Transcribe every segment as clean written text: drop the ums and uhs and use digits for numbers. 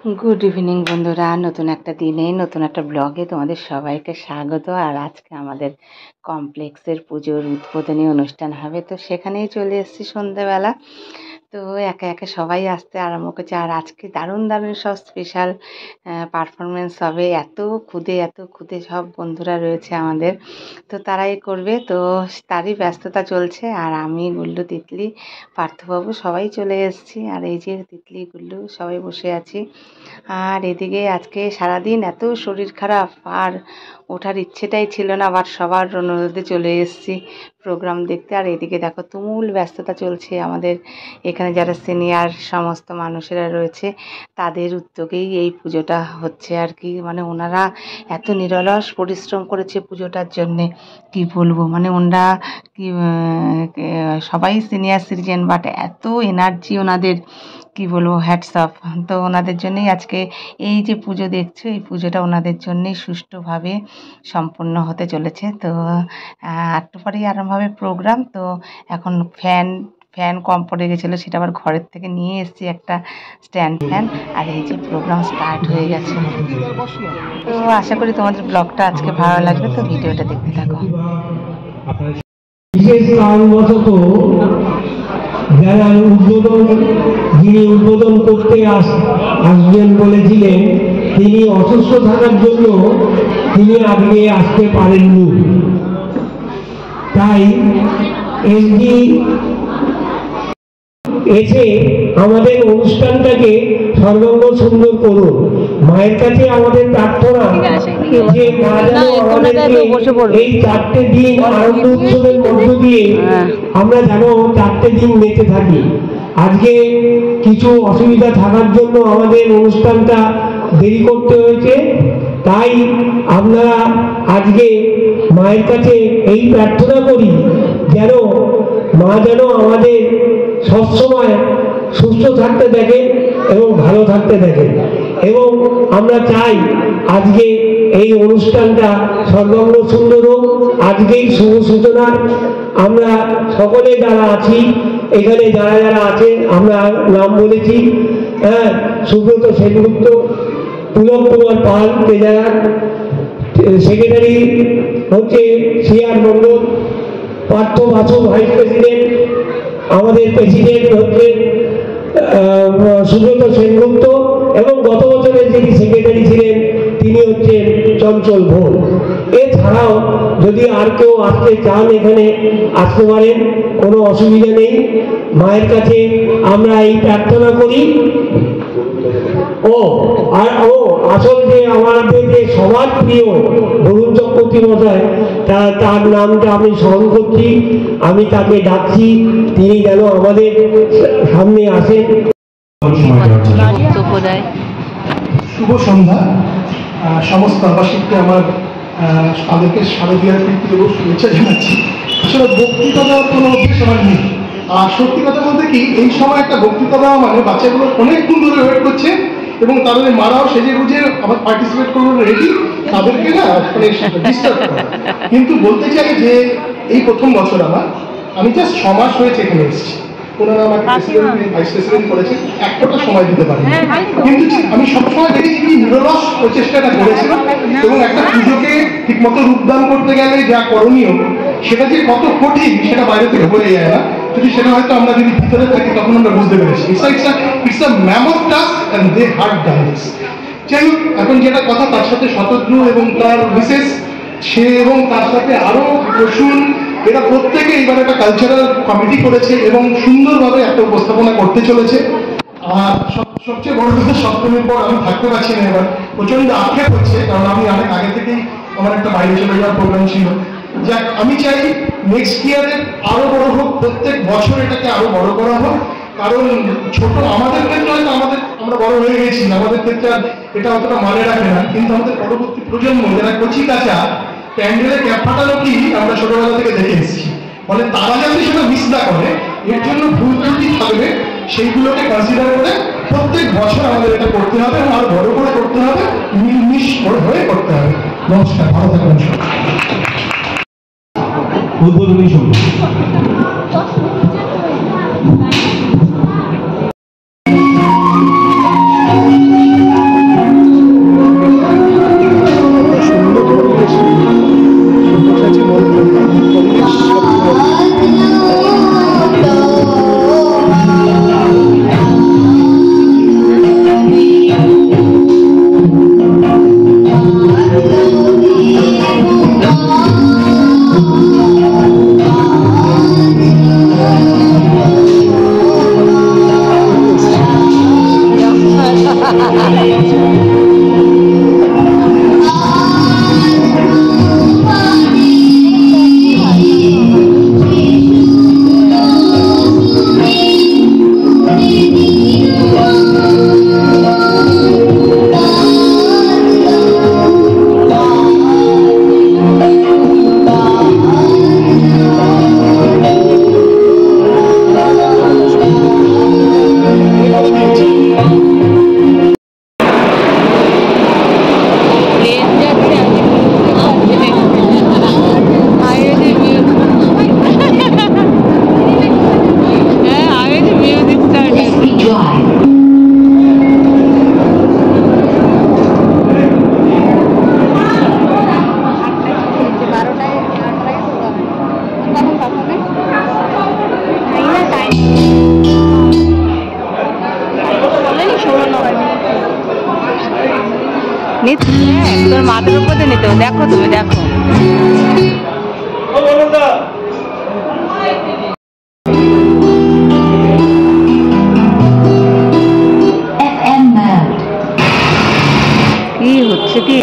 Good evening बंधुरा नतून एक दिने नतून एक ब्लगे तुम्हारे सबाइके स्वागत। और आज के हमारे कमप्लेक्सर पुजोर उद्बोधनी अनुष्ठान है तो सेखानेई चले एसेछि सन्ध्याबेला। तो एके एके सबाई आसते आरम्भ करेছে। আর আজকে দারুণ দারুণ সব স্পেশাল পারফরমেন্স হবে। এত খুদে সব বন্ধুরা রয়েছে আমাদের, তো তারাই করবে। তো তারই ব্যস্ততা চলছে। আর আমি গুল্লু তিতলি পার্থবাবু সবাই চলে এসেছি। আর এই যে তিতলি গুল্লু সবাই বসে আছি। আর এদিকে আজকে সারাদিন এত শরীর খারাপ আর ওঠার ইচ্ছেটাই ছিল না, আবার সবার অনুরোধে চলে এসেছি প্রোগ্রাম দেখতে। আর এদিকে দেখো তুমুল ব্যস্ততা চলছে আমাদের এখানে, যারা সিনিয়র সমস্ত মানুষেরা রয়েছে তাদের উদ্যোগেই এই পুজোটা হচ্ছে আর কি। মানে ওনারা এত নিরলস পরিশ্রম করেছে পুজোটার জন্যে, কি বলবো। মানে ওনারা কি সবাই সিনিয়র সিটিজেন, বাট এত এনার্জি ওনাদের, কি বলবো, হ্যাটস অফ। তো ওনাদের জন্যই আজকে এই যে পুজো দেখছো, এই পুজোটা ওনাদের জন্যই সুষ্ঠুভাবে সম্পূর্ণ হতে চলেছে। তো একটু পরেই আরম্ভ হবে প্রোগ্রাম। তো এখন ফ্যান কম পড়ে গেছিলো, সেটা আবার ঘরের থেকে নিয়ে এসেছি একটা স্ট্যান্ড ফ্যান। আর এই যে প্রোগ্রাম স্টার্ট হয়ে গেছে। তো আশা করি তোমাদের ব্লগটা আজকে ভালো লাগবে, তো ভিডিওটা দেখতে থাকো। বিশেষ কারণবশত যারা যিনি উদ্বোধন করতে আসবেন বলেছিলেন, তিনি অসুস্থ থাকার জন্য তিনি আগে আসতে পারেননি। তাই এসডি এসে আমাদের অনুষ্ঠানটাকে সর্বাঙ্গ সুন্দর করুন। মায়ের কাছে আমাদের প্রার্থনা যে মা যেন আমাদেরকে এই 4টে দিন আনন্দ উৎসবের মধ্য দিয়ে আমরা যেন 4টে দিন বেঁচে থাকি। আজকে কিছু অসুবিধা থাকার জন্য আমাদের অনুষ্ঠানটা দেরি করতে হয়েছে। তাই আপনারা আজকে মায়ের কাছে এই প্রার্থনা করি যেন মা যেন আমাদের সবসময় সুস্থ থাকতে দেখেন এবং ভালো থাকতে দেখেন। এবং আমরা চাই আজকে এই অনুষ্ঠানটা সর্বাঙ্গ সুন্দর হোক। আজকেই শুভ সূচনা। আমরা সকলে যারা আছি এখানে, যারা আছে আমরা নাম বলেছি, সুব্রত সেনগুপ্ত, পুলক কুমার পাল তেজারা, সেক্রেটারি হচ্ছে CR Mondal, Partha Basu vice president, আমাদের প্রেসিডেন্ট হচ্ছে সুব্রত সেনগুপ্ত, এবং গত বছরের যিনি সেক্রেটারি ছিলেন তিনি হচ্ছেন চঞ্চল ভোল। এছাড়াও যদি আর কেউ আসতে চান এখানে আসতে পারেন, কোনো অসুবিধা নেই। মায়ের কাছে আমরা এই প্রার্থনা করি। আসল যে আমাদের যে সবার প্রিয় বরুণ চক্রবর্তী মশাই, তার নামটা আমি স্মরণ করছি, আমি তাকে ডাকছি, তিনি যেন আমাদের সামনে আসেন। শুভ সন্ধ্যা। সমস্ত আবাসিককে আমার তাদেরকে শারদীয়ার প্রীতি এবং শুভেচ্ছা জানাচ্ছি। আসলে বক্তৃতা দেওয়ার কোনো উদ্দেশ্য আমার নেই। আর সত্যি কথা বলতে কি, এই সময় একটা বক্তৃতা দেওয়া মানে বাচ্চাগুলো অনেকক্ষণ ধরে ওয়েট করছে এবং তাদের মারাও সেজে বুঝে আমার পার্টিসিপেট করবো রেডি, তাদেরকে না মানে ডিস্টার্ব করা। কিন্তু বলতে চাই যে এই প্রথম বছর আমি জাস্ট 6 মাস হয়েছে এখানে এসেছি। ওনারা আমাকে প্রেসিডেন্ট ভাইস প্রেসিডেন্ট করেছেন, একটা সময় দিতে পারি, কিন্তু আমি সবসময় দেখেছি কি নিরলস প্রচেষ্টাটা করেছি। এবং একটা পুজোকে ঠিকমতো রূপদান করতে গেলে যা করণীয় সেটা যে কত কঠিন সেটা বাইরে থেকে বোঝা যায় না। যদি সেটা হয়তো আমরা যদি ভিতরে থাকি তখন আমরা বুঝতে পেরেছি। It's a mammoth task and they had done this. যাই হোক, এখন যেটা কথা, তার সাথে শতদ্রু এবং তার মিসেস সে এবং তার সাথে আরো প্রসূন, এরা প্রত্যেকে এইবার একটা কালচারাল কমিটি করেছে এবং সুন্দরভাবে একটা উপস্থাপনা করতে চলেছে। আর সবচেয়ে বড় কথা, সপ্তমীর পর আমি থাকতে পারছি না, এবার প্রচন্ড আক্ষেপ হচ্ছে, কারণ আমি অনেক আগে থেকেই আমার একটা বাইরে চলে যাওয়ার প্রোগ্রাম ছিল। যাক, আমি চাই নেক্সট ইয়ারে আরো বড় হোক, প্রত্যেক বছর এটাকে আরো বড় করা হোক। কারণ ছোট আমাদের ক্ষেত্রে হয়তো আমরা বড় হয়ে গেছি, আমাদের ক্ষেত্রে এটা অতটা মানে রাখে না, কিন্তু আমাদের পরবর্তী প্রজন্ম যারা কচি কাঁচা প্যান্ডেলে ক্যাপ ফাটানো কি আমরা ছোটবেলা থেকে দেখে এসেছি, ফলে তারা যাতে সেটা মিস না করে, এর জন্য ভুল ত্রুটি থাকবে সেইগুলোকে কনসিডার করে প্রত্যেক বছর আমাদের এটা করতে হবে এবং আরো বড় করে করতে হবে, মিলমিশ হয়ে করতে হবে। নমস্কার, ভালো থাকবেন। উদ্বোধনী সভা তোর মাথার উপরে নিতে দেখো, তুমি দেখো। কি হচ্ছে কি?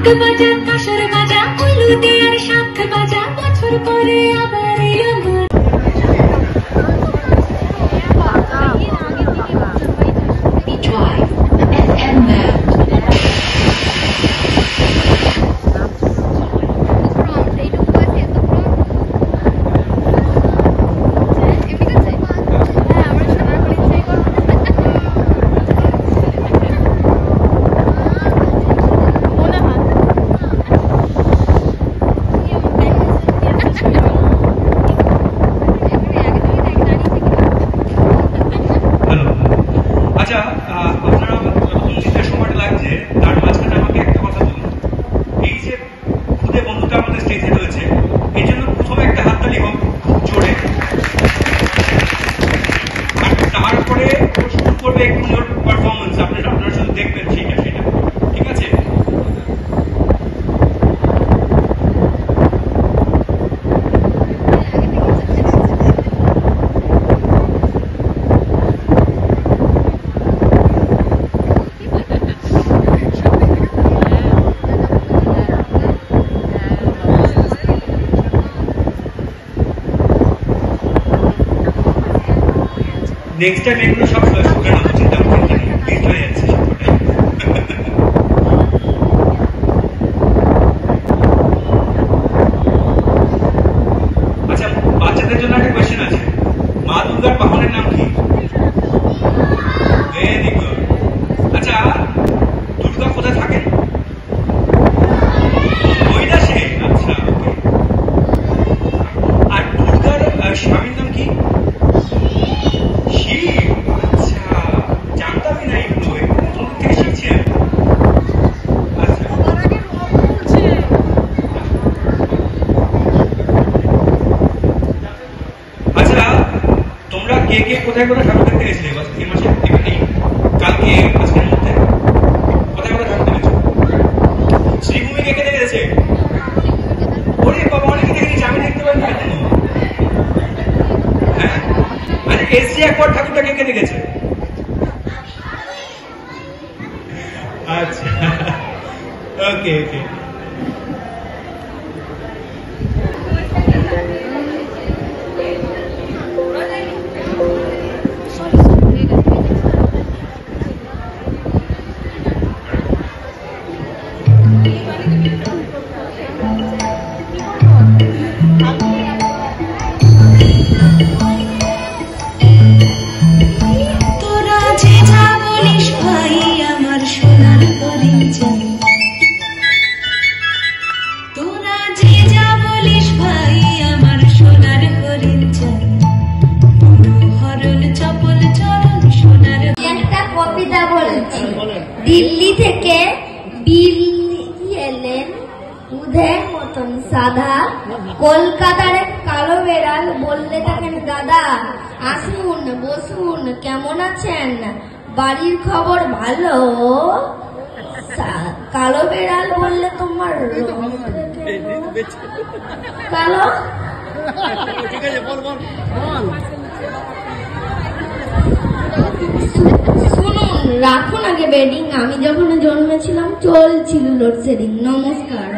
ঢাক বাজা কাসর বাজা হলুদে আর শাখ বাজা বছর পরে আবার এলো Drive FM mode. Next time এগুলো সব শুকানো উচিত, লিস্ট হয়ে যাচ্ছে আচ্ছা, বাচ্চাদের জন্য একটা কোয়েশ্চেন আছে, মা দুর্গার বাহনের নাম কি? Very good. আচ্ছা, দুর্গা কোথায় থাকেন? কৈলাসে। আচ্ছা, ওকে। আর দুর্গার স্বামীর নাম কি? আচ্ছা, জানতামই না এগুলো, এগুলো থেকে শিখছি আমি। আচ্ছা, আচ্ছা, তোমরা কে কে কোথায় কোথায় ঠাকুর দেখতে গেছিলে এই মাসে? কালকে আজকের মধ্যে কোথায় কোথায় ঠাকুর দেখেছো? শ্রীভূমি কে কে দেখেছে? ওরে বাবা, অনেকে দেখেছি, আমি দেখতে পাইনি এখনো। হ্যাঁ, আরে এসছি একবার, ঠাকুরটা কে কে দেখেছে? আচ্ছা, ওকে ওকে। দিল্লি থেকে বিল্লি এলেন দুধের মতন সাদা, কলকাতার কালো বেড়াল বললে থাকেন দাদা আসুন বসুন কেমন আছেন, বাড়ির খবর ভালো? কালো বেড়াল বললে তোমার কালো। শুনুন, রাখুন আগে বেডিং, আমি যখন জন্মেছিলাম চলছিল লোডশেডিং। নমস্কার।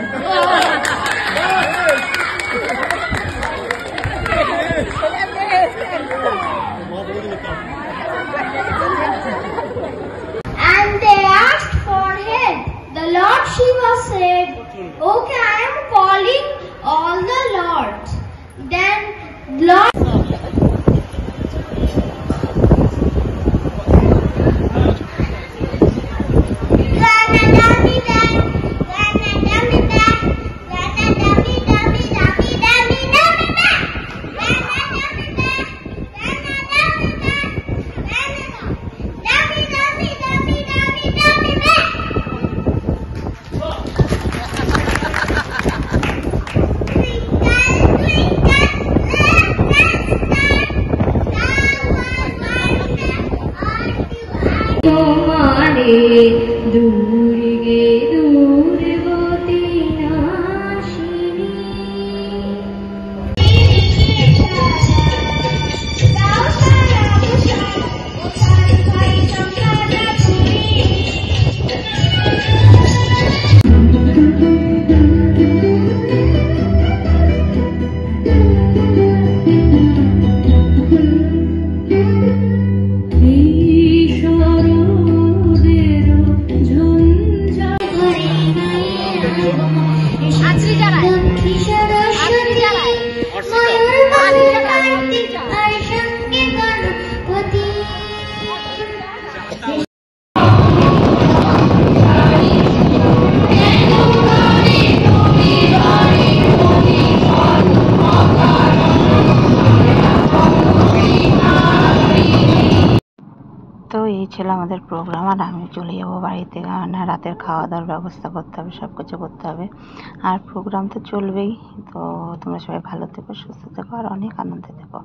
And they asked for help. The Lord Shiva said, okay, I am calling all the lords. Then Lord তোমারে দূর গে দূরবতী নাশিনী। তো এই ছিল আমাদের প্রোগ্রাম, আর আমি চলে যাবো বাড়িতে, কারণ রাতের খাওয়া দাওয়ার ব্যবস্থা করতে হবে, সব কিছু করতে হবে। আর প্রোগ্রাম তো চলবেই। তো তোমরা সবাই ভালো থেকো, সুস্থ থেকো, আর অনেক আনন্দে থেকো।